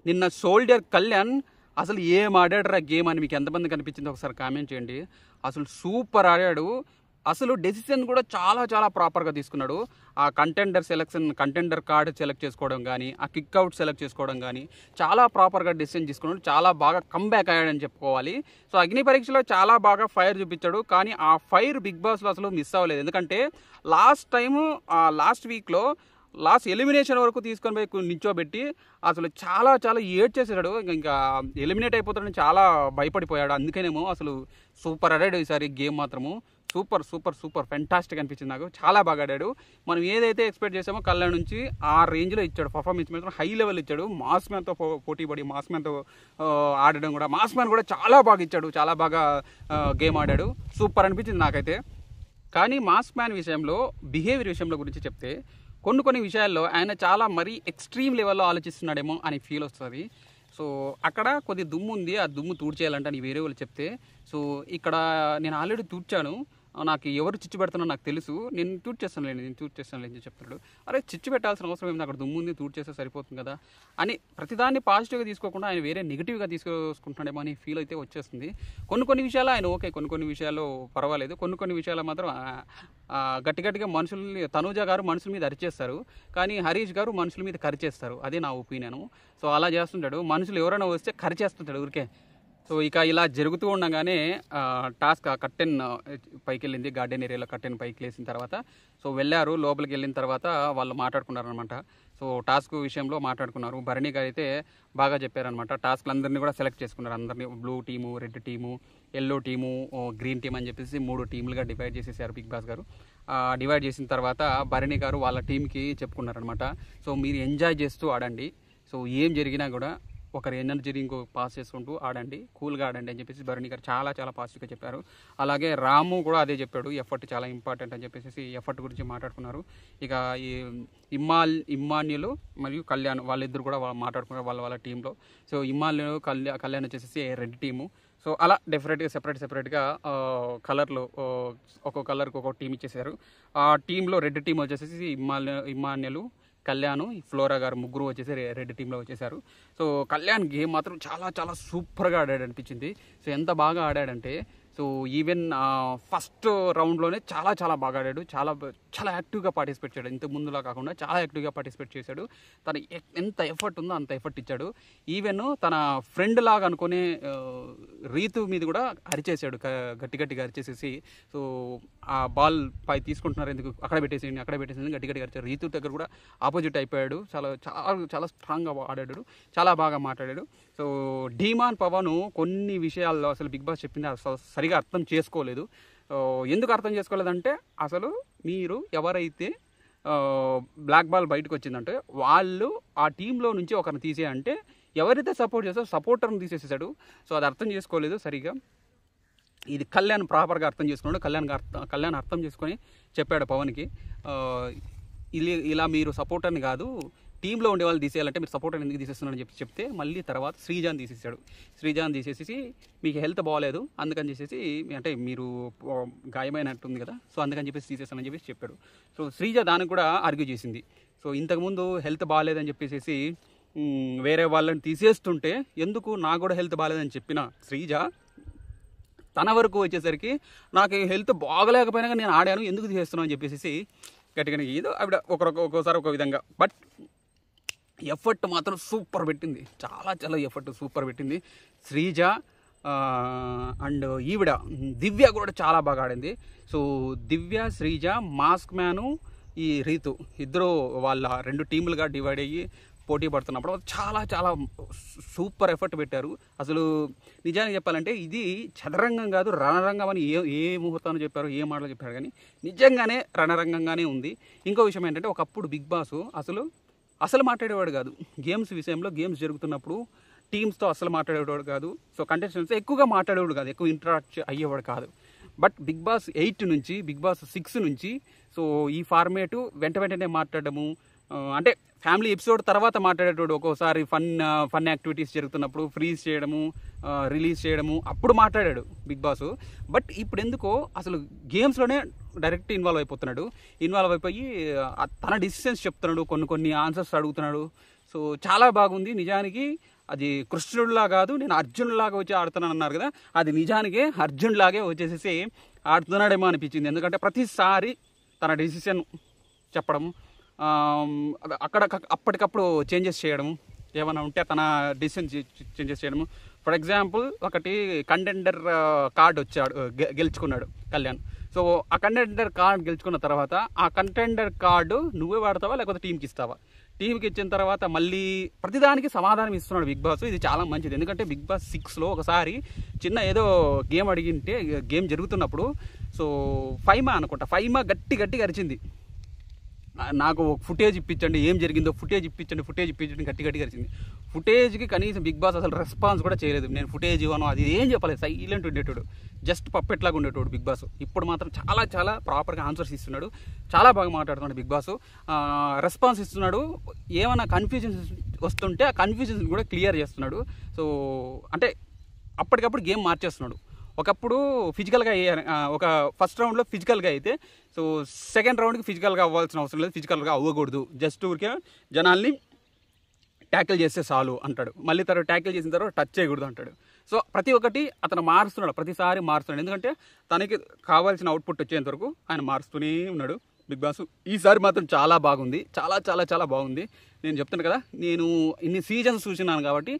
నిన్న సోల్జర్ కళ్యాణ్ అసలు ఏం ఆడాడు గేమ్ అని మీకు ఎంతమంది కనిపించింది ఒకసారి కామెంట్ చేయండి. అసలు సూపర్ ఆడాడు. అసలు డెసిషన్ కూడా చాలా చాలా ప్రాపర్గా తీసుకున్నాడు. ఆ కంటెండర్ కార్డు సెలెక్ట్ చేసుకోవడం కానీ, ఆ కిక్అవుట్ సెలెక్ట్ చేసుకోవడం కానీ చాలా ప్రాపర్గా డెసిషన్ తీసుకున్నాడు. చాలా బాగా కంబ్యాక్ అయ్యాడని చెప్పుకోవాలి. సో అగ్ని పరీక్షలో చాలా బాగా ఫైర్ చూపించాడు. కానీ ఆ ఫైర్ బిగ్ బాస్లో అసలు మిస్ అవ్వలేదు. ఎందుకంటే లాస్ట్ వీక్లో లాస్ట్ ఎలిమినేషన్ వరకు తీసుకొని పోయి నిల్చోబెట్టి అసలు చాలా చాలా ఏడ్చేసాడు. ఇంకా ఎలిమినేట్ అయిపోతాడని చాలా భయపడిపోయాడు. అందుకేనేమో అసలు సూపర్ ఆడాడు ఈసారి గేమ్ మాత్రము. సూపర్ సూపర్ సూపర్ ఫెంటాస్టిక్ అనిపించింది నాకు. చాలా బాగా ఆడాడు. మనం ఏదైతే ఎక్స్పెక్ట్ చేసామో కళ్యాణ్ నుంచి ఆ రేంజ్లో ఇచ్చాడు. పర్ఫార్మెన్స్ మాత్రం హై లెవెల్ ఇచ్చాడు. మాస్ మ్యాన్తో పోటీపడి మాస్ మ్యాన్తో ఆడడం కూడా, మాస్ మ్యాన్ కూడా చాలా బాగా ఇచ్చాడు. చాలా బాగా గేమ్ ఆడాడు. సూపర్ అనిపించింది నాకైతే. కానీ మాస్ మ్యాన్ విషయంలో బిహేవియర్ విషయంలో గురించి చెప్తే కొన్ని విషయాల్లో ఆయన చాలా మరీ ఎక్స్ట్రీమ్ లెవెల్లో ఆలోచిస్తున్నాడేమో అని ఫీల్ వస్తుంది. సో అక్కడ కొద్ది దుమ్ము ఉంది, ఆ దుమ్ము తూడ్చేయాలంటే అని వేరే వాళ్ళు చెప్తే, సో ఇక్కడ నేను ఆల్రెడీ తూడ్చాను, నాకు ఎవరు చిచ్చు పెడుతున్నా నాకు తెలుసు, నేను తూడ్ చేస్తాను అని చెప్తున్నాడు. అరే చిచ్చు పెట్టాల్సిన అవసరం ఏమిటి, అక్కడ దుమ్ము ఉంది, తూడ్ చేస్తే సరిపోతుంది కదా అని ప్రతిదాన్ని పాజిటివ్గా తీసుకోకుండా ఆయన వేరే నెగిటివ్గా తీసుకుంటున్నాడేమో అని ఫీల్ అయితే వచ్చేస్తుంది. కొన్ని విషయాలు ఆయన ఓకే, కొన్ని విషయాల్లో పర్వాలేదు. కొన్ని విషయాలు మాత్రం గట్టిగా మనుషుల్ని, తనూజ గారు మనుషుల మీద అరిచేస్తారు, కానీ హరీష్ గారు మనుషుల మీద కరిచేస్తారు. అదే నా ఒపీనియను. సో అలా చేస్తుంటాడు. మనుషులు ఎవరైనా వస్తే కరిచేస్తుంటాడు ఊరికే. సో ఇక ఇలా జరుగుతూ ఉండగానే టాస్క్ కర్టెన్ పైకి వెళ్ళింది. గార్డెన్ ఏరియాలో కర్టెన్ పైకి లేసిన తర్వాత సో వెళ్ళారు. లోపలికి వెళ్ళిన తర్వాత వాళ్ళు మాట్లాడుకున్నారు అనమాట. సో టాస్క్ విషయంలో మాట్లాడుకున్నారు. భరణి గారు అయితే బాగా చెప్పారనమాట. టాస్క్లందరినీ కూడా సెలెక్ట్ చేసుకున్నారు. అందరినీ blue team, red team, yellow team, green team అని చెప్పేసి 3 టీములుగా డివైడ్ చేసేసారు బిగ్ బాస్ గారు. డివైడ్ చేసిన తర్వాత భరణి గారు వాళ్ళ టీంకి చెప్పుకున్నారనమాట. సో మీరు ఎంజాయ్ చేస్తూ ఆడండి. సో ఏం జరిగినా కూడా ఒకరి ఎనర్జీని ఇంకో పాస్ చేసుకుంటూ ఆడండి, కూల్గా ఆడండి అని చెప్పేసి భరణి గారు చాలా చాలా పాజిటివ్గా చెప్పారు. అలాగే రాము కూడా అదే చెప్పాడు, ఎఫర్ట్ చాలా ఇంపార్టెంట్ అని చెప్పేసి ఎఫర్ట్ గురించి మాట్లాడుకున్నారు. ఇక ఈ ఇమ్మాన్యులు మరియు కళ్యాణ్ వాళ్ళిద్దరు కూడా మాట్లాడుకున్నారు వాళ్ళ టీంలో. సో ఇమ్మాన్యులు కళ్యాణ్ వచ్చేసి రెడ్ టీము. సో అలా సెపరేట్గా కలర్లో ఒక్కో కలర్కి ఒక్కొక్క టీం ఇచ్చేసారు. ఆ టీంలో రెడ్ టీం వచ్చేసి ఇమ్మాన్యులు, కళ్యాణ్, ఫ్లోరా గారు ముగ్గురు వచ్చేసి రెడ్ టీంలో వచ్చేసారు. సో కళ్యాణ్ గేమ్ మాత్రం చాలా చాలా సూపర్గా ఆడాడు అనిపించింది. సో ఎంత బాగా ఆడాడంటే, సో ఈవెన్ ఫస్ట్ రౌండ్లోనే చాలా చాలా బాగా ఆడాడు. చాలా చాలా యాక్టివ్గా పార్టిసిపేట్ చేశాడు. ఇంత ముందులా కాకుండా చాలా యాక్టివ్గా పార్టిసిపేట్ చేశాడు. తను ఎంత ఎఫర్ట్ ఉందో అంత ఎఫర్ట్ ఇచ్చాడు. ఈవెన్ తన ఫ్రెండ్ లాగా అనుకునే రీతు మీద కూడా అరిచేసాడు, గట్టిగా అరిచేసేసి. సో ఆ బాల్ పై తీసుకుంటున్నారు ఎందుకు, అక్కడ పెట్టేసి గట్టిగా అరిచాడు. రీతు దగ్గర కూడా ఆపోజిట్ అయిపోయాడు. చాలా చాలా చాలా స్ట్రాంగ్గా ఆడాడు. చాలా బాగా మాట్లాడాడు. సో ధీమాన్ పవన్ కొన్ని విషయాల్లో అసలు బిగ్ బాస్ చెప్పింది సరిగా అర్థం చేసుకోలేదు. ఎందుకు అర్థం చేసుకోలేదంటే, అసలు మీరు ఎవరైతే బ్లాక్ బాల్ బయటకు వచ్చిందంటే వాళ్ళు ఆ టీంలో నుంచి ఒకరిని తీసేయంటే ఎవరైతే సపోర్ట్ చేస్తారో సపోర్టర్ని తీసేసాడు. సో అది అర్థం చేసుకోలేదు సరిగా. ఇది కళ్యాణ్ ప్రాపర్గా అర్థం చేసుకున్నాడు. కళ్యాణ్ అర్థం చేసుకొని చెప్పాడు పవన్కి, ఇలా మీరు సపోర్టర్ని కాదు, టీంలో ఉండే వాళ్ళు తీసేయాలంటే మీరు సపోర్టర్ ఎందుకు తీసేస్తున్నారని చెప్తే మళ్ళీ తర్వాత శ్రీజాన్ తీసేసాడు. శ్రీజాన్ తీసేసి మీకు హెల్త్ బాగాలేదు అందుకని చేసేసి, అంటే మీరు గాయమైనట్టుంది కదా, సో అందుకని చెప్పేసి తీసేస్తానని చెప్పేసి చెప్పాడు. సో శ్రీజ దానికి కూడా ఆర్గ్యూ చేసింది. సో ఇంతకుముందు హెల్త్ బాగాలేదని చెప్పేసి వేరే వాళ్ళని తీసేస్తుంటే ఎందుకు నాకు కూడా హెల్త్ బాగాలేదని చెప్పిన శ్రీజ తన వరకు వచ్చేసరికి నాకు హెల్త్ బాగలేకపోయినా నేను ఆడాను ఎందుకు తీసేస్తున్నాను అని చెప్పేసి గట్టిగా ఏదో ఆవిడ ఒక్కోసారి ఒక విధంగా, బట్ ఎఫర్ట్ మాత్రం సూపర్ పెట్టింది. చాలా చాలా ఎఫర్ట్ సూపర్ పెట్టింది శ్రీజ. అండ్ ఈవిడ దివ్య కూడా చాలా బాగా ఆడింది. సో దివ్య, శ్రీజ, మాస్క్ మ్యాను, ఈ రీతు ఇద్దరు వాళ్ళ 2 టీములుగా డివైడ్ అయ్యి పోటీ పడుతున్నప్పుడు చాలా చాలా సూపర్ ఎఫర్ట్ పెట్టారు. అసలు నిజానికి చెప్పాలంటే ఇది చదరంగం కాదు, రణరంగం అని ఏ ముహూర్తాన్ని చెప్పారు, ఏ మాటలు చెప్పారు, కానీ నిజంగానే రణరంగంగానే ఉంది. ఇంకో విషయం ఏంటంటే, ఒకప్పుడు బిగ్ బాస్ అసలు మాట్లాడేవాడు కాదు. గేమ్స్ విషయంలో, గేమ్స్ జరుగుతున్నప్పుడు టీమ్స్తో అసలు మాట్లాడేవాడు కాదు. సో కంటెస్టెంట్స్ ఎక్కువగా మాట్లాడేవాడు కాదు, ఎక్కువ ఇంటరాక్ట్ అయ్యేవాడు కాదు. బట్ బిగ్ బాస్ 8 నుంచి, బిగ్ బాస్ 6 నుంచి సో ఈ ఫార్మేటు వెంటనే మాట్లాడము, అంటే ఫ్యామిలీ ఎపిసోడ్ తర్వాత మాట్లాడేటోడు. ఒక్కోసారి ఫన్ యాక్టివిటీస్ జరుగుతున్నప్పుడు ఫ్రీజ్ చేయడము, రిలీజ్ చేయడము, అప్పుడు మాట్లాడాడు బిగ్ బాస్. బట్ ఇప్పుడు ఎందుకో అసలు గేమ్స్లోనే డైరెక్ట్ ఇన్వాల్వ్ అయిపోయి తన డిసిషన్స్ చెప్తున్నాడు, కొన్ని ఆన్సర్స్ అడుగుతున్నాడు. సో చాలా బాగుంది నిజానికి. అది కృష్ణుడిలా కాదు, నేను అర్జునుడిలాగా వచ్చి ఆడుతున్నాను అన్నారు కదా, అది నిజానికి అర్జునుడిలాగే వచ్చేసేసి ఆడుతున్నాడేమో అనిపించింది. ఎందుకంటే ప్రతిసారి తన డెసిషన్ చెప్పడం, అక్కడ అప్పటికప్పుడు చేంజెస్ చేయడము, ఏమైనా ఉంటే తన డెసిషన్ చేంజెస్ చేయడము. ఫర్ ఎగ్జాంపుల్ ఒకటి కంటెండర్ కార్డ్ వచ్చాడు, గెలుచుకున్నాడు కళ్యాణ్. సో ఆ కంటెండర్ కార్డ్ గెలుచుకున్న తర్వాత ఆ కంటెండర్ కార్డు నువ్వే వాడతావా లేకపోతే టీంకి ఇస్తావా? టీంకి ఇచ్చిన తర్వాత మళ్ళీ ప్రతిదానికి సమాధానం ఇస్తున్నాడు బిగ్ బాస్. ఇది చాలా మంచిది. ఎందుకంటే బిగ్ బాస్ 6లో ఒకసారి చిన్న ఏదో గేమ్ అడిగింటే, గేమ్ జరుగుతున్నప్పుడు సో ఫైమా అనుకుంటా, ఫైమా గట్టిగా అరిచింది, నాకు ఫుటేజ్ ఇప్పించండి, ఏం జరిగిందో ఫుటేజ్ ఇప్పించండి గట్టిగా అరిచింది. ఫుటేజ్కి కనీసం బిగ్ బాస్ అసలు రెస్పాన్స్ కూడా చేయలేదు. నేను ఫుటేజ్ ఇవ్వను అది ఏం చెప్పలేదు, సైలెంట్ ఉండేటోడు, జస్ట్ పప్పెట్లాగా ఉండేటోడు బిగ్ బాస్. ఇప్పుడు మాత్రం చాలా ప్రాపర్గా ఆన్సర్స్ ఇస్తున్నాడు, చాలా బాగా మాట్లాడుతున్నాడు బిగ్ బాస్, రెస్పాన్స్ ఇస్తున్నాడు. ఏమైనా కన్ఫ్యూజన్స్ వస్తుంటే ఆ కన్ఫ్యూజన్స్ కూడా క్లియర్ చేస్తున్నాడు. సో అంటే అప్పటికప్పుడు గేమ్ మార్చేస్తున్నాడు. ఒకప్పుడు ఫిజికల్గా ఒక ఫస్ట్ రౌండ్లో ఫిజికల్గా అయితే, సో సెకండ్ రౌండ్కి ఫిజికల్గా అవ్వాల్సిన అవసరం లేదు, ఫిజికల్గా అవ్వకూడదు, జస్ట్ ఊరికే జనాల్ని ట్యాకిల్ చేస్తే చాలు అంటాడు. మళ్ళీ తర్వాత ట్యాకిల్ చేసిన తర్వాత టచ్ చేయకూడదు అంటాడు. సో ప్రతి ఒక్కటి అతను మారుస్తున్నాడు, ప్రతిసారి మారుస్తున్నాడు. ఎందుకంటే తనకి కావాల్సిన అవుట్పుట్ వచ్చేంత వరకు ఆయన మారుస్తూనే ఉన్నాడు బిగ్ బాస్. ఈసారి మాత్రం చాలా బాగుంది, చాలా బాగుంది. నేను చెప్తాను కదా, నేను ఇన్ని సీజన్స్ చూసినాను కాబట్టి,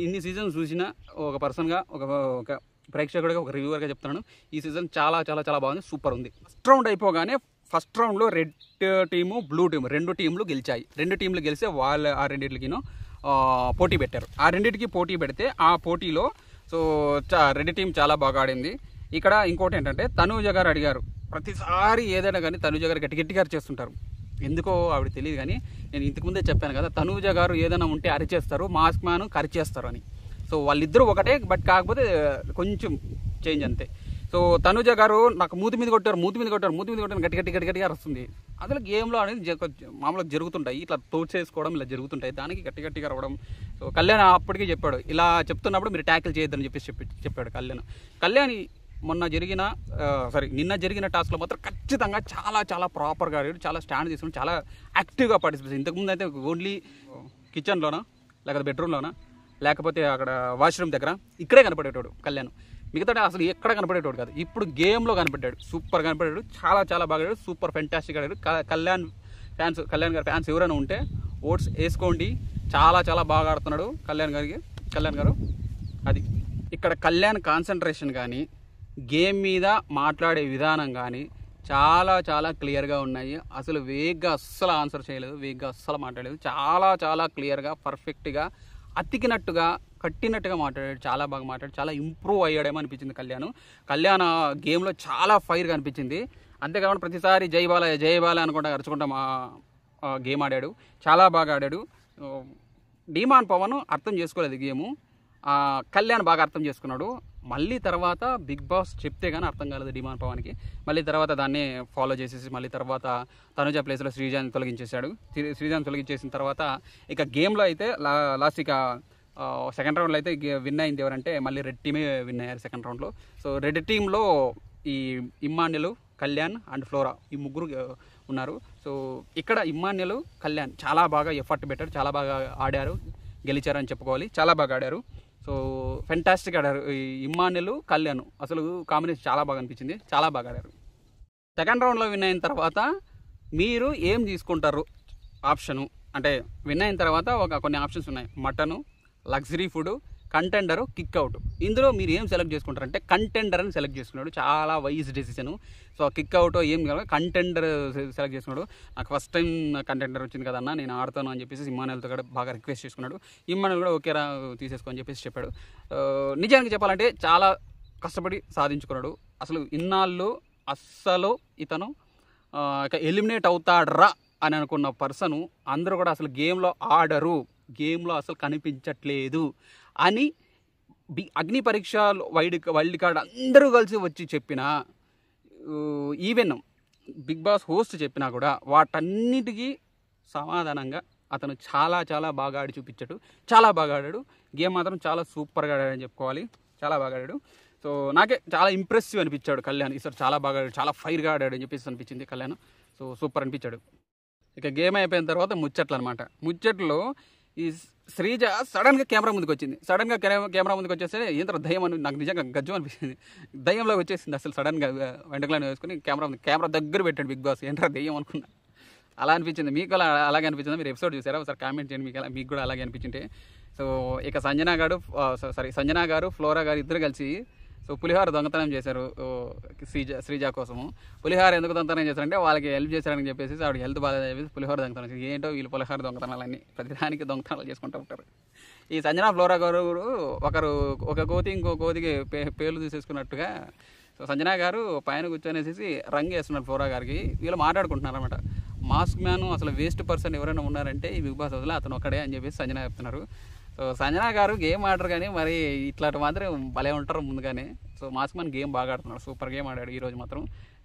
ఇన్ని సీజన్స్ చూసిన ఒక పర్సన్గా, ఒక ప్రేక్షకుడిగా, ఒక రివ్యూవర్గా చెప్తున్నాను, ఈ సీజన్ చాలా బాగుంది, సూపర్ ఉంది. ఫస్ట్ రౌండ్ అయిపోగానే ఫస్ట్ రౌండ్లో రెడ్ టీము, బ్లూ టీము, రెండు టీంలు గెలిచాయి. రెండు టీంలు గెలిస్తే వాళ్ళు ఆ రెండింటికినో పోటీ పెట్టారు. ఆ రెండింటికి పోటీ పెడితే ఆ పోటీలో సో రెడ్ టీం చాలా బాగా ఆడింది. ఇక్కడ ఇంకోటి ఏంటంటే తనూజ గారు అడిగారు, ప్రతిసారి ఏదైనా కానీ తనూజ గారు గట్టిగా చేస్తుంటారు, ఎందుకో ఆవిడ తెలియదు. కానీ నేను ఇంతకుముందే చెప్పాను కదా, తనూజ గారు ఏదైనా ఉంటే అరిచేస్తారు, మాస్క్ మ్యాన్ కరిచేస్తారు అని. సో వాళ్ళిద్దరూ ఒకటే, బట్ కాకపోతే కొంచెం చేంజ్ అంతే. సో తనూజ గారు నాకు మూతి మీద కొట్టారు గట్టిగా వస్తుంది. అసలు గేమ్లో అనేది మామూలుగా జరుగుతుంటాయి, ఇట్లా తోచేసుకోవడం ఇలా జరుగుతుంటాయి, దానికి గట్టిగా రావడం. సో కళ్యాణ్ అప్పటికే చెప్పాడు, ఇలా చెప్తున్నప్పుడు మీరు ట్యాకిల్ చేయొద్దని చెప్పాడు కళ్యాణ్. నిన్న జరిగిన టాస్క్లో మాత్రం ఖచ్చితంగా చాలా ప్రాపర్గా ఆడాడు, చాలా స్టాండ్ తీసుకుని చాలా యాక్టివ్గా పార్టిసిపేట్. ఇంతకుముందు అయితే ఓన్లీ కిచెన్లోనా లేకపోతే బెడ్రూమ్లోనా లేకపోతే అక్కడ వాష్రూమ్ దగ్గర ఇక్కడే కనపడేటోడు కళ్యాణ్, మిగతా అసలు ఎక్కడ కనపడేటోడు కాదు. ఇప్పుడు గేమ్లో కనపడ్డాడు, సూపర్ కనపడ్డాడు, చాలా బాగా ఆడాడు, సూపర్ ఫెంటాస్టిక్ ఆడాడు. కళ్యాణ్ గారి ఫ్యాన్స్ ఎవరైనా ఉంటే ఓట్స్ వేసుకోండి, చాలా బాగా ఆడుతున్నాడు కళ్యాణ్ గారు. అది ఇక్కడ కళ్యాణ్ కాన్సన్ట్రేషన్ కానీ, గేమ్ మీద మాట్లాడే విధానం కానీ చాలా క్లియర్గా ఉన్నాయి. అసలు వేగ్గా అస్సలు ఆన్సర్ చేయలేదు, వేగ్గా అస్సలు మాట్లాడలేదు, చాలా క్లియర్గా పర్ఫెక్ట్గా అతికినట్టుగా కట్టినట్టుగా మాట్లాడాడు, చాలా బాగా మాట్లాడాడు, చాలా ఇంప్రూవ్ అయ్యాడేమో అనిపించింది కళ్యాణ్ గేమ్లో చాలా ఫైర్గా అనిపించింది. అంతేకాకుండా ప్రతిసారి జై బాలయ్య అనుకుంటా అరుచుకుంటా గేమ్ ఆడాడు, చాలా బాగా ఆడాడు. డిమాండ్ పవన్ అర్థం చేసుకోలేదు గేము, కళ్యాణ్ బాగా అర్థం చేసుకున్నాడు. మళ్ళీ తర్వాత బిగ్ బాస్ చెప్తే కానీ అర్థం కాలేదు డిమాండ్ పవన్కి. మళ్ళీ తర్వాత దాన్ని ఫాలో చేసేసి మళ్ళీ తర్వాత తనుజ ప్లేస్లో శ్రీజాన్ తొలగించేశాడు. శ్రీజాన్ తొలగించేసిన తర్వాత ఇక గేమ్లో అయితే లాస్ట్ ఇక సెకండ్ రౌండ్లో అయితే విన్ అయింది ఎవరంటే మళ్ళీ రెడ్ టీమే విన్ అయ్యారు సెకండ్ రౌండ్లో. సో రెడ్ టీంలో ఈ ఇమ్మాన్యులు, కళ్యాణ్ అండ్ ఫ్లోరా ఈ ముగ్గురు ఉన్నారు. సో ఇక్కడ ఇమ్మాన్యులు, కళ్యాణ్ చాలా బాగా ఎఫర్ట్ పెట్టారు, చాలా బాగా ఆడారు, గెలిచారని చెప్పుకోవాలి, చాలా బాగా ఆడారు. సో ఫెంటాస్టిక్ ఆడారు ఇమ్మాన్యులు, కళ్యాణ్, అసలు కాంబినేషన్ చాలా బాగా అనిపించింది, చాలా బాగా ఆడారు. సెకండ్ రౌండ్లో విన్ అయిన తర్వాత మీరు ఏం తీసుకుంటారు ఆప్షను అంటే, విన్ అయిన తర్వాత కొన్ని ఆప్షన్స్ ఉన్నాయి, మటను, లగ్జరీ ఫుడ్, కంటెండరు, కిక్అవుట్. ఇందులో మీరు ఏం సెలెక్ట్ చేసుకుంటారంటే కంటెండర్ అని సెలెక్ట్ చేసుకున్నాడు, చాలా వైజ్ డెసిషను. సో కిక్అవుట్ ఏం కాదు, కంటెండర్ సెలెక్ట్ చేసుకున్నాడు. నాకు ఫస్ట్ టైం కంటెండర్ వచ్చింది కదన్నా, నేను ఆడతాను అని చెప్పేసి ఇమ్మాన్యుల్తో కూడా బాగా రిక్వెస్ట్ చేసుకున్నాడు. ఇమ్మాన్యుల్ కూడా ఓకేరా తీసేసుకో అని చెప్పేసి చెప్పాడు. నిజానికి చెప్పాలంటే చాలా కష్టపడి సాధించుకున్నాడు. అసలు ఇన్నాళ్ళు అస్సలు ఇతను ఎలిమినేట్ అవుతాడరా అని అనుకున్న పర్సను అందరూ కూడా అసలు గేమ్లో ఆడరు, గేమ్లో అసలు కనిపించట్లేదు అని అగ్ని పరీక్ష వైల్డ్ కార్డ్ అందరూ కలిసి వచ్చి చెప్పినా, ఈవెన్ బిగ్ బాస్ హోస్ట్ చెప్పినా కూడా వాటన్నిటికీ సమాధానంగా అతను చాలా బాగా ఆడి చూపించాడు, చాలా బాగా ఆడాడు. గేమ్ మాత్రం చాలా సూపర్గా ఆడాడని చెప్పుకోవాలి, చాలా బాగా ఆడాడు. సో నాకే చాలా ఇంప్రెసివ్ అనిపించాడు కళ్యాణ్ ఈసారి, చాలా బాగా ఆడాడు, చాలా ఫైర్గా ఆడాడు అని చెప్పేసి అనిపించింది కళ్యాణ్. సో సూపర్ అనిపించాడు. ఇక గేమ్ అయిపోయిన తర్వాత ముచ్చట్లు అనమాట. ముచ్చట్లో ఈ శ్రీజ సడన్గా కెమెరా ముందుకు వచ్చింది. సడన్గా కెమెరా ముందుకు వచ్చేస్తే ఏంటో దయ్యం అని నాకు నిజంగా గజ్జం అనిపించింది. దయ్యంలో వచ్చేసింది అసలు సడన్గా వెంటకలను వేసుకుని కెమెరా దగ్గర పెట్టాడు బిగ్ బాస్. ఏంట్రా దయ్యం అనుకున్నా. అలా అనిపించింది. మీకు అలా అలాగే అనిపించిందా? మీరు ఎపిసోడ్ చూసారా? ఒకసారి కామెంట్ చేయండి మీకు కూడా అలాగే అనిపించింటే. సో ఇక సంజన గారు ఫ్లోరా గారు ఇద్దరు కలిసి సో పులిహోర దొంగతనం చేశారు శ్రీజ కోసము. పులిహోర ఎందుకు దొంగతనం చేశారంటే వాళ్ళకి హెల్ప్ చేశారని చెప్పేసి ఆవిడ హెల్త్ బాగాలేదని చెప్పేసి పులిహోర దొంగతనం చేసి ఏంటో వీళ్ళు పులిహోర దొంగతనాలన్నీ ప్రతిదానికి దొంగతనాలు చేసుకుంటూ ఉంటారు. ఈ సంజన ఫ్లోరా గారు ఒక కోతి ఇంకో కోతికి పేర్లు తీసేసుకున్నట్టుగా సో సంజన గారు పైన కూర్చొనేసి రంగు వేస్తున్నారు ఫ్లోరా గారికి. వీళ్ళు మాట్లాడుకుంటున్నారు అనమాట. మాస్క్ మ్యాన్ అసలు వేస్ట్ పర్సన్ ఎవరైనా ఉన్నారంటే ఈ బిగ్ బాస్ హౌస్లో అతను ఒక్కడే అని చెప్పేసి సంజన చెప్తున్నారు. సో సంజన గారు గేమ్ ఆడరు కానీ మరి ఇట్లాంటి మాత్రం భలే ఉంటారు ముందుగానే. సో మాస్క్ మ్యాన్ గేమ్ బాగా ఆడుతున్నాడు. సూపర్ గేమ్ ఆడాడు ఈరోజు మాత్రం.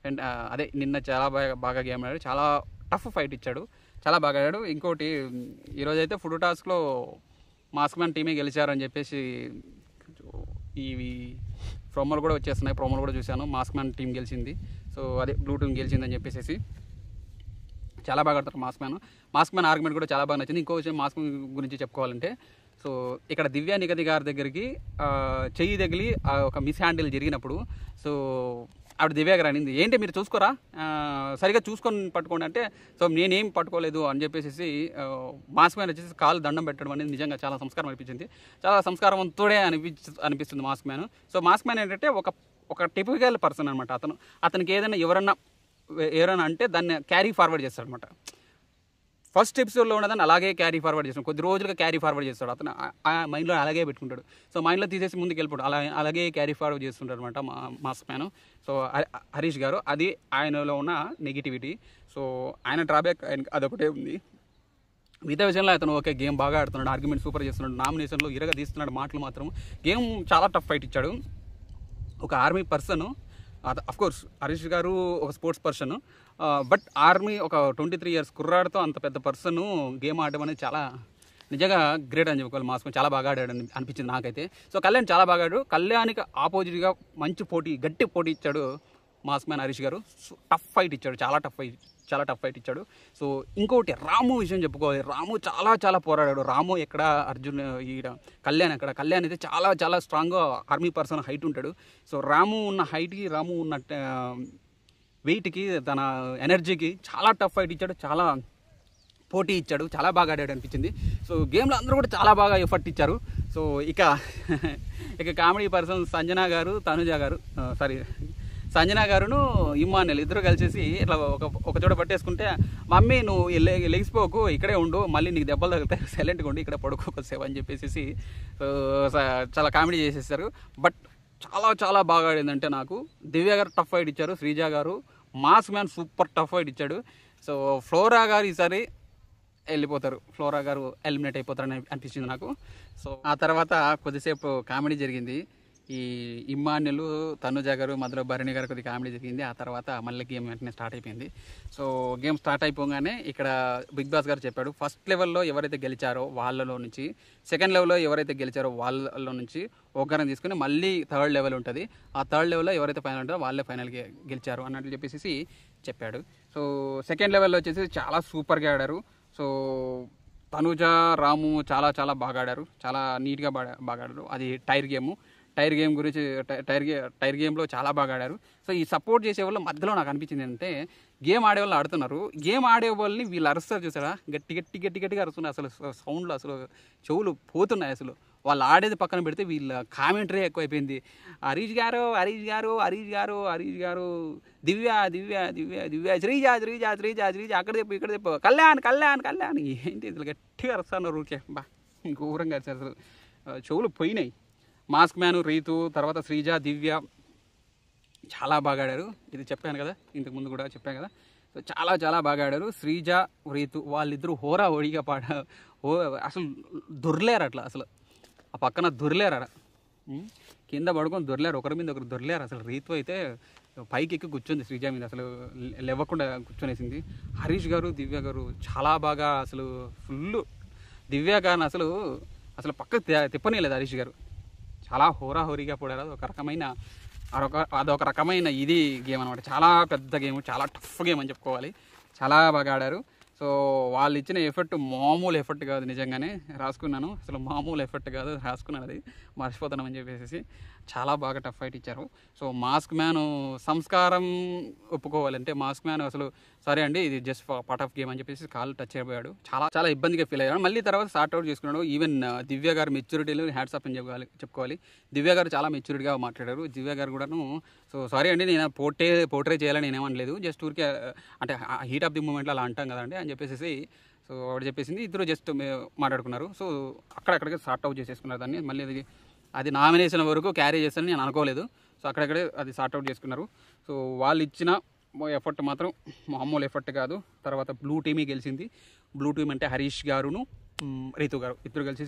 అండ్ అదే నిన్న చాలా బాగా గేమ్ ఆడాడు. చాలా టఫ్ ఫైట్ ఇచ్చాడు. చాలా బాగా ఆడాడు. ఇంకోటి ఈరోజైతే ఫుడ్ టాస్క్లో మాస్క్ మ్యాన్ టీమే గెలిచారని చెప్పేసి ఇవి ప్రోమోలు కూడా వచ్చేస్తున్నాయి. ప్రోమోలు కూడా చూశాను. మాస్క్ మ్యాన్ టీం గెలిచింది. సో అదే బ్లూ టీం గెలిచిందని చెప్పేసి చాలా బాగా ఆడతారు మాస్క్ మ్యాన్ ఆర్గ్యుమెంట్ కూడా చాలా బాగా నచ్చింది. ఇంకో విషయం మాస్క్ గురించి చెప్పుకోవాలంటే సో ఇక్కడ దివ్య నిగతి గారి దగ్గరికి చెయ్యి తగిలి ఒక మిస్ హ్యాండిల్ జరిగినప్పుడు సో ఆవిడ దివ్య గారు అనింది, ఏంటి మీరు చూసుకోరా, సరిగా చూసుకొని పట్టుకోండి అంటే సో నేనేం పట్టుకోలేదు అని చెప్పేసి మాస్క్ మ్యాన్ వచ్చేసి కాలు దండం పెట్టడం అనేది నిజంగా చాలా సంస్కారం అనిపించింది. చాలా సంస్కారవంతుడే అనిపిస్తుంది mask man. So mask man ఏంటంటే ఒక టిపికల్ పర్సన్ అనమాట. అతనికి ఏదైనా ఎవరన్నా అంటే దాన్ని క్యారీ ఫార్వర్డ్ చేస్తాడు అనమాట. ఫస్ట్ ఎపిసోడ్లో ఉన్నదాన్ని అలాగే క్యారీ ఫార్వర్డ్ చేస్తాడు. కొద్ది రోజులుగా క్యారీ ఫార్వర్డ్ చేస్తాడు. అతను ఆ మైండ్లో అలాగే పెట్టుకుంటాడు. సో మైండ్లో తీసేసి ముందుకు వెళ్ళిపోతాడు. అలాగే క్యారీ ఫార్వర్డ్ చేస్తుంటాడు అనమాట మాస్క్ మ్యాన్. సో హరీష్ గారు అది ఆయనలో ఉన్న నెగిటివిటీ. సో ఆయన డ్రాబ్యాక్ అదొకటే ఉంది. మిగతా విషయంలో అతను ఓకే గేమ్ బాగా ఆడుతున్నాడు, ఆర్గ్యుమెంట్ సూపర్ చేస్తున్నాడు, నామినేషన్లో ఇరగ తీస్తున్నాడు. మాటలు మాత్రం గేమ్ చాలా టఫ్ ఫైట్ ఇచ్చాడు. ఒక ఆర్మీ పర్సన్ అఫ్కోర్స్ హరీష్ గారు ఒక స్పోర్ట్స్ పర్సన్, బట్ ఆర్మీ ఒక 23 years కుర్రాడితో అంత పెద్ద పర్సన్ గేమ్ ఆడడం అనేది చాలా నిజంగా గ్రేట్ అని చెప్పుకోవాలి. మాస్క్ చాలా బాగా ఆడాడు అనిపించింది నాకైతే. సో కళ్యాణ్ చాలా బాగా ఆడాడు. కళ్యాణ్కి ఆపోజిట్గా మంచి గట్టి పోటీ ఇచ్చాడు మాస్క్ మ్యాన్ హరీష్ గారు. టఫ్ ఫైట్ ఇచ్చాడు. చాలా టఫ్ ఫైట్ ఇచ్చాడు. సో ఇంకోటి రాము విషయం చెప్పుకోవాలి. రాము చాలా పోరాడాడు. రాము ఎక్కడ అర్జున్ కళ్యాణ్ అయితే చాలా స్ట్రాంగ్గా ఆర్మీ పర్సన్ హైట్ ఉంటాడు. సో రాము ఉన్న హైట్కి రాము ఉన్న వెయిట్కి తన ఎనర్జీకి చాలా టఫ్ ఫైట్ ఇచ్చాడు. చాలా పోటీ ఇచ్చాడు. చాలా బాగా ఆడాడు అనిపించింది. సో గేమ్లో అందరూ కూడా చాలా బాగా ఎఫర్ట్ ఇచ్చారు. సో ఇక కామెడీ పర్సన్ సంజన గారును ఇమ్మాన్యుల్ ఇద్దరు కలిసేసి ఇట్లా ఒక చోట పట్టేసుకుంటే, మమ్మీ నువ్వు లెగిసిపోకు ఇక్కడే ఉండు, మళ్ళీ నీకు దెబ్బలు తగులుతాయి, సైలెంట్గా ఉండి ఇక్కడ పడుకోకొచ్చేవా అని చెప్పేసి చాలా కామెడీ చేసేసారు. బట్ చాలా బాగా ఆడిందంటే నాకు దివ్య గారు టఫ్ ఫైట్ ఇచ్చారు. శ్రీజ గారు mask man super tough fight ఇచ్చాడు. సో ఫ్లోరా గారు ఈసారి వెళ్ళిపోతారు. ఫ్లోరా గారు ఎలిమినేట్ అయిపోతారని అనిపించింది నాకు. సో ఆ తర్వాత కొద్దిసేపు కామెడీ జరిగింది. ఈ ఇమ్మాన్యులు తనుజ గారు మధ్యలో భరణి గారు కొద్దిగా కామెడీ జరిగింది. ఆ తర్వాత మళ్ళీ గేమ్ వెంటనే స్టార్ట్ అయిపోయింది. సో గేమ్ స్టార్ట్ అయిపోగానే ఇక్కడ బిగ్ బాస్ గారు చెప్పాడు, ఫస్ట్ లెవెల్లో ఎవరైతే గెలిచారో వాళ్ళలో నుంచి, సెకండ్ లెవెల్లో ఎవరైతే గెలిచారో వాళ్ళలో నుంచి ఒకరిని తీసుకుని మళ్ళీ థర్డ్ లెవెల్ ఉంటుంది. ఆ థర్డ్ లెవెల్లో ఎవరైతే ఫైనల్ ఉంటారో వాళ్ళే ఫైనల్కి గెలిచారు అన్నట్లు చెప్పేసి చెప్పాడు. సో సెకండ్ లెవెల్లో వచ్చేసి చాలా సూపర్గా ఆడారు. సో తనుజ రాము చాలా బాగా ఆడారు. చాలా నీట్గా బాగా ఆడారు. అది టైర్ గేమ్ గురించి టైర్ గేమ్లో చాలా బాగా ఆడారు. సో ఈ సపోర్ట్ చేసే వాళ్ళు మధ్యలో నాకు అనిపించింది అంటే గేమ్ ఆడే వాళ్ళు ఆడుతున్నారు, గేమ్ ఆడే వాళ్ళని వీళ్ళు అరుస్తారు చూసారా, గట్టిగా అరుస్తున్నారు. అసలు సౌండ్లు అసలు చెవులు పోతున్నాయి. అసలు వాళ్ళు ఆడేది పక్కన పెడితే వీళ్ళ కామెంటరీ ఎక్కువైపోయింది. హరీష్ గారు దివ్య శ్రీజ అక్కడ చెప్పు కళ్యాణ్ ఏంటి ఇసలు గట్టిగా అరుస్తున్నారు. ఊరికే ఘోరంగా అసలు చెవులు పోయినాయి. మాస్క్ మ్యాన్, రీతు, తర్వాత శ్రీజ, దివ్య చాలా బాగా ఆడారు. ఇది చెప్పాను కదా, ఇంతకుముందు కూడా చెప్పాను కదా. సో చాలా బాగా ఆడారు. శ్రీజ, రీతు వాళ్ళిద్దరూ హోడిగా అసలు దొర్లేరు. అట్లా అసలు ఆ పక్కన దొర్లేరు. కింద పడుకొని దొర్లేరు, ఒకరి మీద ఒకరు దొర్లేరు. అసలు రీతు అయితే పైకి ఎక్కి కూర్చుంది శ్రీజ మీద, అసలు లేవకుండా కూర్చొనేసింది. హరీష్ గారు, దివ్య గారు చాలా బాగా అసలు ఫుల్ దివ్య గారిని అసలు పక్కకు తిప్పనేలేదు హరీష్ గారు. చాలా హోరాహోరీగా పోడారు. అదొక రకమైన ఇది గేమ్ అనమాట. చాలా పెద్ద గేమ్, చాలా టఫ్ గేమ్ అని చెప్పుకోవాలి. చాలా బాగా ఆడారు. సో వాళ్ళు ఇచ్చిన ఎఫర్ట్ మామూలు ఎఫర్ట్ కాదు, నిజంగానే రాసుకున్నాను, అసలు మామూలు ఎఫర్ట్ కాదు, రాసుకున్నాను, అది మర్చిపోతానని చెప్పేసి చాలా బాగా టఫ్ ఫైట్ ఇచ్చారు. సో మాస్క్ మ్యాన్ సంస్కారం ఒప్పుకోవాలంటే మాస్క్ మ్యాన్ అసలు సరే అండి ఇది జస్ట్ పార్ట్ ఆఫ్ గేమ్ అని చెప్పేసి కాళ్ళు టచ్ అయిపోయాడు, చాలా చాలా ఇబ్బందిగా ఫీల్ అయ్యాడు. మళ్ళీ తర్వాత సార్ట్ అవుట్ చేసుకున్నాడు. ఈవెన్ దివ్య గారు మెచ్యూరిటీలో హ్యాట్స్ ఆఫ్ అని చెప్పుకోవాలి. దివ్య గారు చాలా మెచ్యూరిటీగా మాట్లాడారు. దివ్య గారు కూడాను సో సారీ అండి నేను పోర్ట్రే చేయాలని నేనేమనలేదు, జస్ట్ ఊరికే అంటే హీట్ ఆఫ్ ది మూమెంట్లో అలా అంటాం కదండి అని చెప్పేసి సో ఆవిడ చెప్పేసింది. ఇద్దరు జస్ట్ మాట్లాడుకున్నారు. సో అక్కడక్కడికి సార్ట్ అవుట్ చేసేసుకున్నారు దాన్ని. మళ్ళీ అది నామినేషన్ వరకు క్యారీ చేస్తానని నేను అనుకోలేదు. సో అక్కడక్కడే అది సార్ట్ అవుట్ చేసుకున్నారు. సో వాళ్ళు ఇచ్చిన ఎఫర్ట్ మాత్రం మామూలు ఎఫర్ట్ కాదు. తర్వాత బ్లూ టీమే గెలిచింది. బ్లూ టీమ్ అంటే హరీష్ గారును రీతు గారు ఇద్దరు కలిసి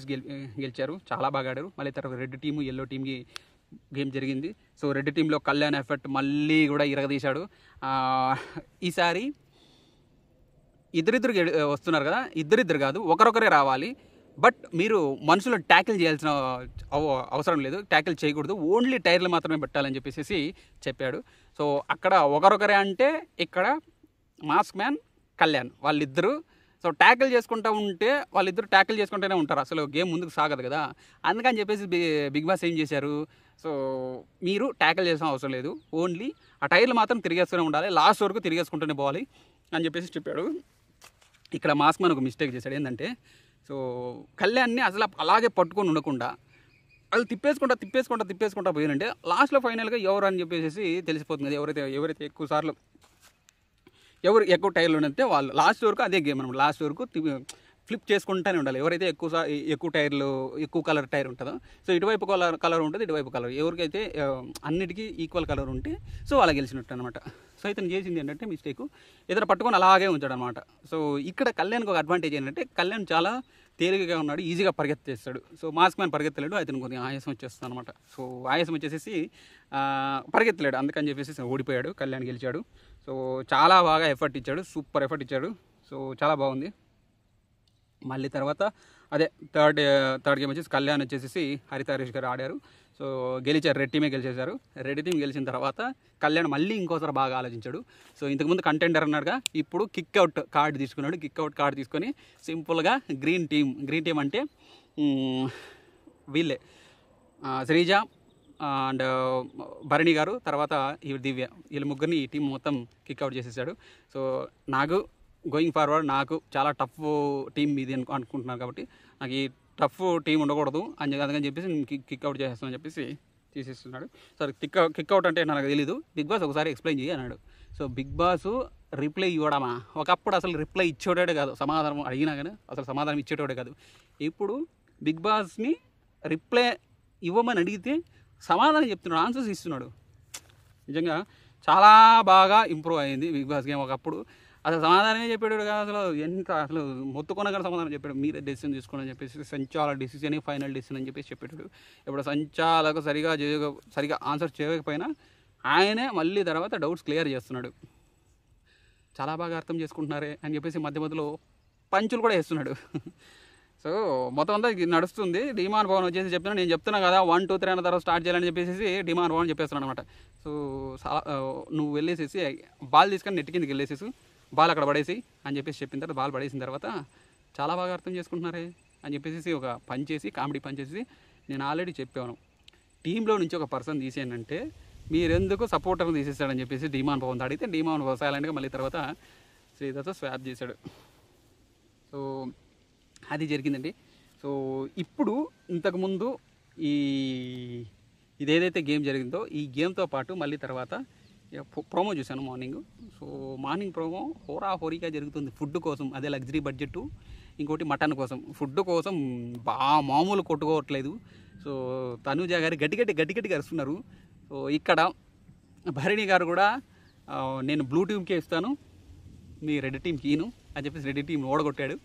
గెలిచారు, చాలా బాగా ఆడారు. మళ్ళీ తర్వాత రెడ్ టీము ఎల్లో టీమ్కి గేమ్ జరిగింది. సో రెడ్ టీంలో కళ్యాణ్ ఎఫర్ట్ మళ్ళీ కూడా ఇరగదీశాడు. ఈసారి ఇద్దరిద్దరు వస్తున్నారు కదా, ఇద్దరిద్దరు కాదు ఒకరొకరే రావాలి, బట్ మీరు మనుషులు ట్యాకిల్ చేయాల్సిన అవసరం లేదు, ట్యాకిల్ చేయకూడదు, ఓన్లీ టైర్లు మాత్రమే పెట్టాలని చెప్పేసి చెప్పాడు. సో అక్కడ ఒకరొకరే అంటే ఇక్కడ మాస్క్ మ్యాన్ కళ్యాణ్ వాళ్ళిద్దరూ సో ట్యాకిల్ చేసుకుంటూ ఉంటే వాళ్ళిద్దరు ట్యాకిల్ చేసుకుంటూనే ఉంటారు, అసలు గేమ్ ముందుకు సాగదు కదా. అందుకని చెప్పేసి బిగ్ బాస్ ఏం చేశారు, సో మీరు ట్యాకిల్ చేసిన అవసరం లేదు, ఓన్లీ ఆ టైర్లు మాత్రం తిరిగేస్తూనే ఉండాలి, లాస్ట్ వరకు తిరిగేసుకుంటూనే పోవాలి అని చెప్పేసి చెప్పాడు. ఇక్కడ మాస్క్ మ్యాన్ ఒక మిస్టేక్ చేశాడు. ఏంటంటే సో కళ్యాణ్ని అసలు అలాగే పట్టుకొని ఉండకుండా అది తిప్పేసుకుంటా పోయినంటే లాస్ట్లో ఫైనల్గా ఎవరు అని చెప్పేసి తెలిసిపోతుంది. ఎవరైతే ఎవరు ఎక్కువ టైర్లు ఉంటే వాళ్ళు లాస్ట్ వరకు అదే గేమ్ అనమాట. లాస్ట్ వరకు ఫ్లిప్ చేసుకుంటూనే ఉండాలి. ఎవరైతే ఎక్కువ టైర్లు ఎక్కువ కలర్ టైర్ ఉంటుందో సో ఇటువైపు కలర్ ఉంటుంది, ఇటువైపు కలర్, ఎవరికైతే అన్నిటికీ ఈక్వల్ కలర్ ఉంటే సో అలా గెలిచినట్టు అనమాట. సో ఇతను చేసింది ఏంటంటే మిస్టేక్, ఇతను పట్టుకొని అలాగే ఉంచాడు అనమాట. సో ఇక్కడ కళ్యాణ్కి ఒక అడ్వాంటేజ్ ఏంటంటే కళ్యాణ్ చాలా తేలికగా ఉన్నాడు, ఈజీగా పరిగెత్తేస్తాడు. సో మాస్క్ మ్యాన్ పరిగెత్తలేడు, అతను కొద్దిగా ఆయాసం వచ్చేస్తుంది అనమాట. సో ఆయాసం వచ్చేసేసి పరిగెత్తలేడు, అందుకని చెప్పేసి ఓడిపోయాడు. కళ్యాణ్ గెలిచాడు. సో చాలా బాగా ఎఫర్ట్ ఇచ్చాడు, సూపర్ ఎఫర్ట్ ఇచ్చాడు. సో చాలా బాగుంది. మళ్ళీ తర్వాత అదే థర్డ్ గేమ్ వచ్చేసి కళ్యాణ్ వచ్చేసి హరిత హరీష్ గారు ఆడారు. సో గెలిచారు, రెడ్ టీమే గెలిచేశారు. రెడ్ టీం గెలిచిన తర్వాత కళ్యాణ్ మళ్ళీ ఇంకోసారి బాగా ఆలోచించాడు. సో ఇంతకుముందు కంటెండర్ అన్నాడుగా, ఇప్పుడు కిక్అవుట్ కార్డు తీసుకున్నాడు. కిక్అవుట్ కార్డు తీసుకొని సింపుల్గా గ్రీన్ టీం అంటే వీళ్ళే శ్రీజ అండ్ భరణి గారు తర్వాత ఈ దివ్య, వీళ్ళ ముగ్గురిని ఈ టీం మొత్తం కిక్అవుట్ చేసేసాడు. సో నాకు గోయింగ్ ఫార్వర్డ్ నాకు చాలా టఫ్ టీం ఇది అనుకుంటున్నాను కాబట్టి నాకు ఈ టఫ్ టీం ఉండకూడదు అందుకని చెప్పేసి నేను కిక్అవుట్ చేసేస్తానని చెప్పేసి తీసేస్తున్నాడు. సరే కిక్అవుట్ అంటే నాకు తెలీదు, బిగ్ బాస్ ఒకసారి ఎక్స్ప్లెయిన్ చేయి అన్నాడు. సో బిగ్ బాస్ రిప్లై ఇవ్వడమా, ఒకప్పుడు అసలు రిప్లై ఇచ్చేటోడే కాదు, సమాధానం అడిగినా కానీ అసలు సమాధానం ఇచ్చేటోడే కాదు. ఇప్పుడు బిగ్ బాస్ని రిప్లై ఇవ్వమని అడిగితే సమాధానం చెప్తున్నాడు, ఆన్సర్స్ ఇస్తున్నాడు. నిజంగా చాలా బాగా ఇంప్రూవ్ అయింది బిగ్ బాస్ గేమ్. ఒకప్పుడు అసలు సమాధానమే చెప్పాడు కాదు, అసలు మొత్తుకున్న కానీ సమాధానం చెప్పాడు, మీరే డెసిషన్ తీసుకోండి అని చెప్పేసి సంచాలక డెసిషన్ ఫైనల్ డెసిషన్ అని చెప్పేసి చెప్పాడు. ఇప్పుడు సంచాలకు సరిగా ఆన్సర్ చేయకపోయినా ఆయనే మళ్ళీ తర్వాత డౌట్స్ క్లియర్ చేస్తున్నాడు. చాలా బాగా అర్థం చేసుకుంటున్నారే అని చెప్పేసి మధ్యలో పంచులు కూడా వేస్తున్నాడు. సో మొత్తం అంతా నడుస్తుంది. డిమాండ్ భవన్ వచ్చేసి చెప్తున్నా, నేను చెప్తున్నా కదా 1, 2, 3 అన్న తర్వాత స్టార్ట్ చేయాలని చెప్పేసి డిమాండ్ భవన్ చెప్పేస్తున్నాను అనమాట. సో నువ్వు వెళ్ళేసేసి బాల్ తీసుకొని నెట్ కిందకి వెళ్ళేసేసి బాల్ అక్కడ పడేసి అని చెప్పేసి చెప్పిన తర్వాత బాల్ పడేసిన తర్వాత చాలా బాగా అర్థం చేసుకుంటున్నారే అని చెప్పేసి ఒక పని చేసి కామెడీ పని చేసి నేను ఆల్రెడీ చెప్పాను, టీంలో నుంచి ఒక పర్సన్ తీసేయంటే మీరెందుకు సపోర్టర్ని తీసేస్తాడని చెప్పేసి డిమాండ్ భవన్ అడిగితే డిమాండ్ భవన్ సైలెంట్గా మళ్ళీ తర్వాత శ్రీధర్తో స్వాప్ చేశాడు. సో అది జరిగిందండి. సో ఇప్పుడు ఇంతకుముందు ఇదేదైతే గేమ్ జరిగిందో ఈ గేమ్తో పాటు మళ్ళీ తర్వాత ప్రోమో చూశాను మార్నింగ్. సో మార్నింగ్ ప్రోమో హోరీగా జరుగుతుంది ఫుడ్ కోసం, అదే లగ్జరీ బడ్జెట్, ఇంకోటి మటన్ కోసం. ఫుడ్ కోసం మామూలు కొట్టుకోవట్లేదు. సో తనుజ గారు గట్టిగట్టిగా అరుస్తున్నారు. సో ఇక్కడ భరణి గారు కూడా నేను బ్లూ టీమ్కే ఇస్తాను, మీ రెడ్ టీంకి ఈను అని చెప్పేసి రెడ్ టీం ఓడగొట్టాడు.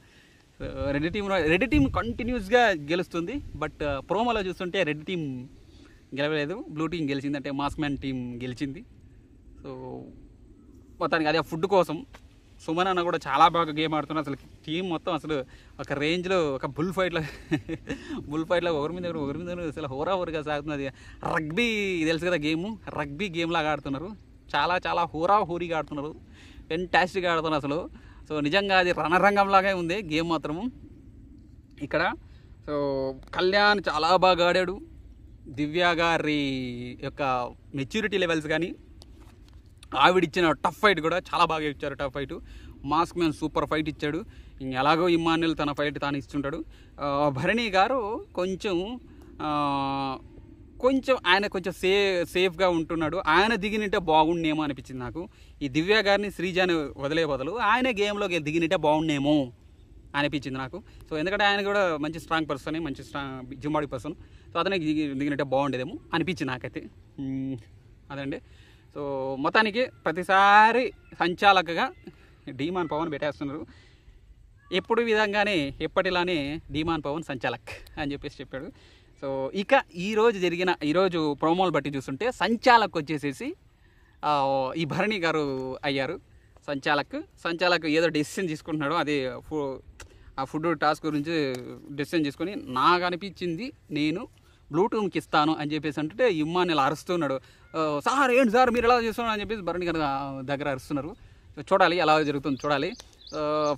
రెడ్ టీం కంటిన్యూస్గా గెలుస్తుంది, బట్ ప్రోమోలో చూస్తుంటే రెడ్ టీం గెలవలేదు, బ్లూ టీం గెలిచింది, అంటే మాస్క్ మ్యాన్ టీం గెలిచింది. సో మొత్తానికి అదే ఫుడ్ కోసం సుమన్ అన్న కూడా చాలా బాగా గేమ్ ఆడుతున్నారు. అసలు టీం మొత్తం అసలు ఒక రేంజ్లో ఒక బుల్ ఫైట్లో ఒకరి మీద అసలు హోరాహోరీగా సాగుతున్నది. రగ్బీ తెలుసు కదా గేము, రగ్బీ గేమ్ లాగా ఆడుతున్నారు. చాలా హోరాహోరీగా ఆడుతున్నారు, ఫెంటాస్టిక్గా ఆడుతున్నారు. సో నిజంగా అది రణరంగంలాగే ఉంది గేమ్ మాత్రము ఇక్కడ. సో కళ్యాణ్ చాలా బాగా ఆడాడు. దివ్య గారి యొక్క మెచ్యూరిటీ లెవెల్స్ కానీ ఆవిడిచ్చిన టఫ్ ఫైట్ కూడా చాలా బాగా ఇచ్చారు. Tough fight mask man super fight ఇచ్చాడు. ఎలాగో ఇమ్మాన్యుల్ తన ఫైట్ తాను ఇస్తుంటాడు. భరణి గారు కొంచెం ఆయన కొంచెం సేఫ్గా ఉంటున్నాడు. ఆయన దిగినింటే బాగుండేమో అనిపించింది నాకు. ఈ దివ్య గారిని శ్రీజాని వదిలే బదులు ఆయన గేమ్లోకి దిగినింటే బాగుండేమో అనిపించింది నాకు. సో ఎందుకంటే ఆయన కూడా మంచి స్ట్రాంగ్ పర్సన్, మంచి జిమ్ బాడీ పర్సన్. సో అతనికి దిగినట్టే బాగుండేదేమో అనిపించింది నాకైతే. అదండి. సో మొత్తానికి ప్రతిసారి సంచాలకగా ధీమాన్ పవన్ పెట్టేస్తున్నారు. ఎప్పుడు విధంగానే ఎప్పటిలానే ధీమాన్ పవన్ సంచాలక్ అని చెప్పాడు. సో ఇక ఈరోజు ప్రోమోలు బట్టి చూస్తుంటే సంచాలక్ వచ్చేసేసి ఈ భరణి గారు అయ్యారు. సంచాలక్ ఏదో డెసిషన్ తీసుకుంటున్నాడు. అది ఆ ఫుడ్ టాస్క్ గురించి డెసిషన్ తీసుకొని నాకు అనిపించింది నేను బ్లూటూత్కి ఇస్తాను అని చెప్పేసి అంటే ఇమ్మాన్యుల్ అరుస్తున్నాడు. సార్ ఏంటి సార్ మీరు ఎలా చేస్తున్నారు అని చెప్పేసి భరణి గారు దగ్గర అరుస్తున్నారు. చూడాలి ఎలా జరుగుతుంది చూడాలి.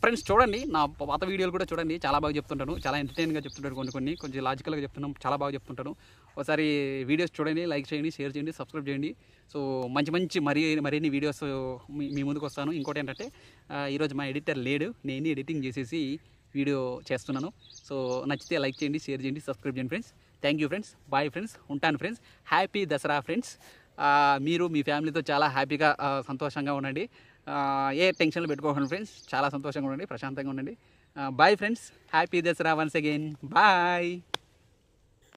ఫ్రెండ్స్ చూడండి, నా పాత వీడియోలు కూడా చూడండి, చాలా బాగా చెప్తుంటాను, చాలా ఎంటర్టైన్గా చెప్తుంటాను, కొంచెం లాజికల్గా చెప్తున్నాను, చాలా బాగా చెప్తుంటాను. ఒకసారి వీడియోస్ చూడండి, లైక్ చేయండి, షేర్ చేయండి, సబ్స్క్రైబ్ చేయండి. సో మంచి మరిన్ని వీడియోస్ మీ ముందుకు వస్తాను. ఇంకోటి ఏంటంటే ఈరోజు మా ఎడిటర్ లేడు, నేను ఎడిటింగ్ చేసేసి వీడియో చేస్తున్నాను. సో నచ్చితే లైక్ చేయండి, షేర్ చేయండి, సబ్స్క్రైబ్ చేయండి friends. Thank you friends. Bye friends. ఉంటాను ఫ్రెండ్స్. Happy Dasara friends. మీరు మీ ఫ్యామిలీతో చాలా హ్యాపీగా సంతోషంగా ఉండండి. ఏ టెన్షన్లు పెట్టుకోకండి ఫ్రెండ్స్. చాలా సంతోషంగా ఉండండి, ప్రశాంతంగా ఉండండి. Bye friends. Happy Dasara once again. Bye.